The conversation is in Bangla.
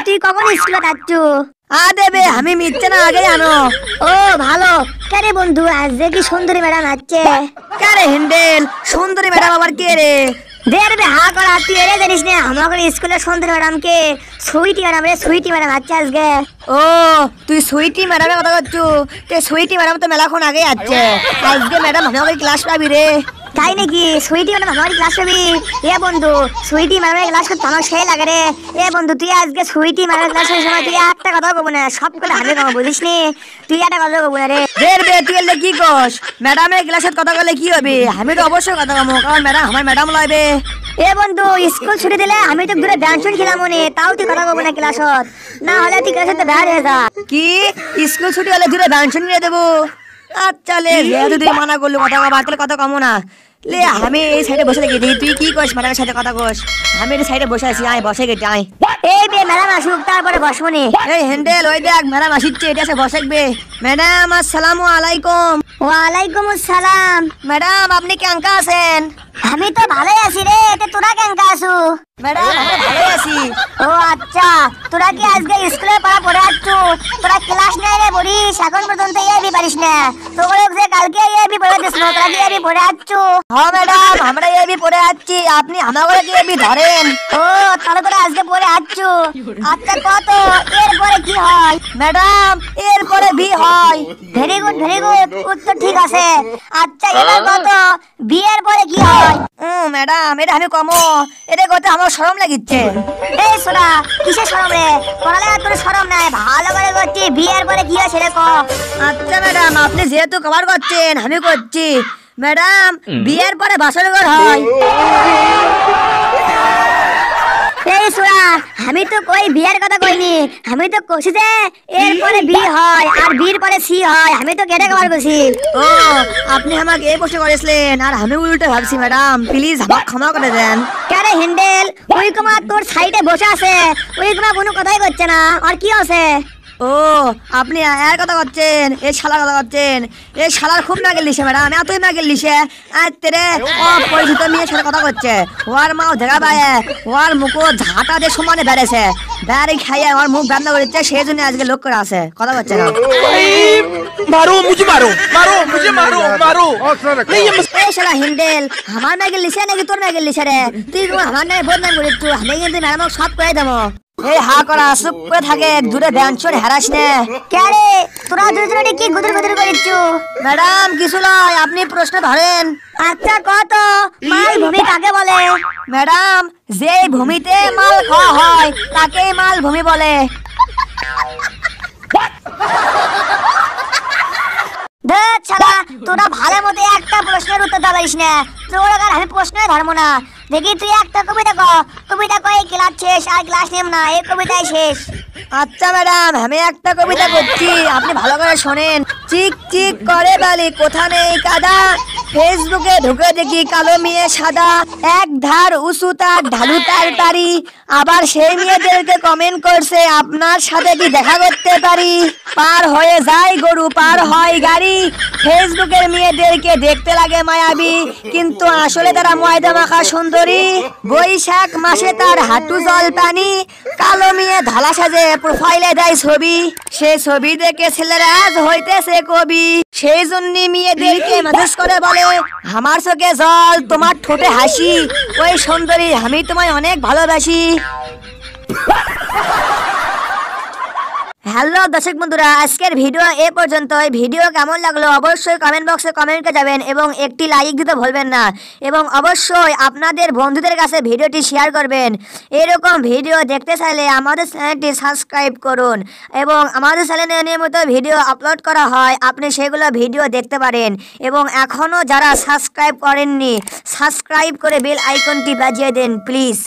তুই কখন স্কুলে যাচ্ছ? দেবে আমি মিথ্যে না আগে জানো। ও ভালো। কেরে বন্ধু আজ কি সুন্দরী ম্যাডাম আছে? কারে হ্যান্ডেল সুন্দরী ম্যাডাম আবার কে রে? দেবে হা করা, তুই এরে জানিস না আমাদের স্কুলের সুন্দরী ম্যাডামকে? সুইটি ম্যাডাম রে, সুইটি ম্যাডাম আছে আজকে। ও তুই সুইটি ম্যাডামের কথা করছু? তে সুইটি ম্যাডাম তো মেলাক্ষণ আগে আছে, আজকে ম্যাডাম আমাকে ক্লাস পাবি রে। তাই নাকি? সুইটি ম্যাডাম আমার ক্লাস পাবি? এ বন্ধু সুইটি ম্যাডামের ক্লাস করতে আমার সেই লাগে রে। এ বন্ধু তুই আজকে সুইটি ম্যাডামের ক্লাসের সময় তুই একটা কথা কব না, সব কথা আমি কব, বুঝিস নি? তুই একটা কথা কব না রে। বে তুই এলে কি কস? ম্যাডামের ক্লাসের কথা বলে কি হবে? আমি তো অবশ্যই কথা কব, কারণ ম্যাডাম আমার ম্যাডাম লইবে। এ বন্ধু স্কুল ছুটি দিলে আমি তো দূরে ডান্স খেলাম মনে, তাও তুই কথা কব না ক্লাসত? না হলে তুই ক্লাসে বের হয়ে যা। কি স্কুল ছুটি হলে দূরে ডান্স নিয়ে দেবো? আচ্ছা লে যেহেতু তুই মানা করলি কথা বাকি কথা কম না, লে আমি এই সাইডে বসে থাকি, তুই কি কস ম্যাডামের সাথে কথা কস? আমি এই সাইডে বসে আছি, আয় বসে গেছি আয়। এই বে ম্যাডাম আসুক তারপরে বসমনি। এই হ্যান্ডেল ওই দেখ ম্যাডাম আসিচ্ছে, এটা এসে বসেকবে। ম্যাডাম আসসালামু আলাইকুম। ওয়ালাইকুম আসসালাম। ম্যাডাম আপনি কেঙ্কা আছেন? আমি তো ভালোই আছি রে, তোরা কেঙ্কা আছু? ম্যাডাম আমরা ভালোই আছি। ও আচ্ছা, তোরা কি আজকে স্কুলে পড়া পড়ে আসছু? তোরা ক্লাস নাই রে বলিস, এখন পর্যন্ত ইয়াবি পারিস না। তোরা যে কালকে ইয়াবি পড়ে দিছিল, তোরা কি ইয়াবি পড়ে আসছু? হ্যাঁ ম্যাডাম আমরা ইয়াবি পড়ে আসছি, আপনি আমাকে কি ইয়াবি ধরেন? ও তাহলে তোরা আজকে পড়ে আসছু। আচ্ছা কত এরপরে কি হয়? ম্যাডাম এরপরে বি হয়। ভেরি গুড ভেরি গুড, উত্তর ঠিক আছে। আচ্ছা এবার কত বিয়ের পরে কি হয়? ম্যাডাম এটা আমি কমো, এটা করতে আমার শরম লাগিচ্ছে। এই সোনা কিসের শরম রে? পড়ালে তোর শরম নাই, ভালো করে করছি, বিয়ের পরে কি হয় সেটা ক। আচ্ছা ম্যাডাম আপনি যেহেতু কভার করছেন আমি করছি। ম্যাডাম বিয়ের পরে বাসর ঘর হয়। এই সোনা আমি তো কই বিয়ের কথা কইনি, আমি তো কইছি যে এরপরে বি হয় আর বিয়ের পরে সি হয়, আমি তো কেটে কভার করছি। ও আপনি আমাকে এই প্রশ্ন করেছিলেন আর আমি উল্টো ভাবছি, ম্যাডাম প্লিজ আমাকে ক্ষমা করে দেন। কেরে হ্যান্ডেল ওই কুমা তোর সাইডে বসে আছে, ওই কুমা কোনো কথাই করছে না, আর কি আছে? ও আপনি এর কথা করছেন, এই শালার কথা করছেন। এই শালার খুব নাগেল লিসে ম্যাডাম, এতই নাগেল লিসে। আর তেরে অপরিচিত মেয়ের সাথে কথা করছে, ওর মাও দেখা পায়, ওর মুখো ঝাঁটা দিয়ে সমানে বেড়েছে, বেড়ে খাইয়ে ওর মুখ বন্ধ করেছে, সেই জন্য আজকে লোক করে আছে কথা করছে না। मारो मुझे, मारो मारो मुझे, मारो मारो। এই শালা হিন্ডেল আমার নাগেল লিসে নাকি তোর নাগেল লিসে রে? তুই আমার নামে বদনাম করিস, আমি কিন্তু ম্যাডাম সব করে দেবো। এই হা করা চুপ করে থাকে, দূরে ব্যাঞ্চন হেরাস নে। কেরে তোরা দুজনে কি গুদুর গুদুর করিচ্ছু? ম্যাডাম কিছু নয়, আপনি প্রশ্ন ধরেন। আচ্ছা কত মালভূমি কাকে বলে? ম্যাডাম যে ভূমিতে মাল খাওয়া হয় তাকেই মালভূমি বলে। দেখ শালা তোরা ভালো মতো একটা প্রশ্নের উত্তর দিস না, তোর আর আমি প্রশ্নই ধরবো না। দেখি তুই একটা কবিতা ক, কবিতা কই ক্লাস শেষ আর ক্লাস নেম না, এই কবিতাই শেষ। আচ্ছা ম্যাডাম আমি একটা কবিতা করছি, আপনি ভালো করে শোনেন। চিক চিক করে বালি কোথা নেই কাদা, ফেসবুকে ঢুকে দেখি কালো মেয়ে সাদা, এক ধার উঁচু তার ঢালু তার তারি, আবার সেই মেয়েদেরকে কমেন্ট করছে আপনার সাথে কি দেখা করতে পারি, পার হয়ে যায় গরু পার হয় গাড়ি, ফেসবুকের মেয়েদেরকে দেখতে লাগে মায়াবী, কিন্তু আসলে তারা ময়দা মাখা সুন্দরী, বৈশাখ মাসে তার হাঁটু জল পানি, কালো মেয়ে ধলা সাজে প্রোফাইলে দেয় ছবি, সেই ছবি দেখে ছেলেরা আজ হইতেছে কবি, সেই জন্য মেয়েদেরকে মেসেজ করে বলে আমার চোখে জল তোমার ঠোঁটে হাসি, ওই সুন্দরী আমি তোমায় অনেক ভালোবাসি। হ্যালো দর্শক বন্ধুরা, আজকের ভিডিও এ পর্যন্তই। ভিডিও কেমন লাগলো অবশ্যই কমেন্ট বক্সে কমেন্ট করে যাবেন এবং একটি লাইক দিতে ভুলবেন না, এবং অবশ্যই আপনাদের বন্ধুদের কাছে ভিডিওটি শেয়ার করবেন। এরকম ভিডিও দেখতে চাইলে আমাদের চ্যানেলটি সাবস্ক্রাইব করুন, এবং আমাদের চ্যানেলে নিয়মিত ভিডিও আপলোড করা হয়, আপনি সেগুলো ভিডিও দেখতে পারেন। এবং এখনও যারা সাবস্ক্রাইব করেননি সাবস্ক্রাইব করে বেল আইকনটি বাজিয়ে দেন প্লিজ।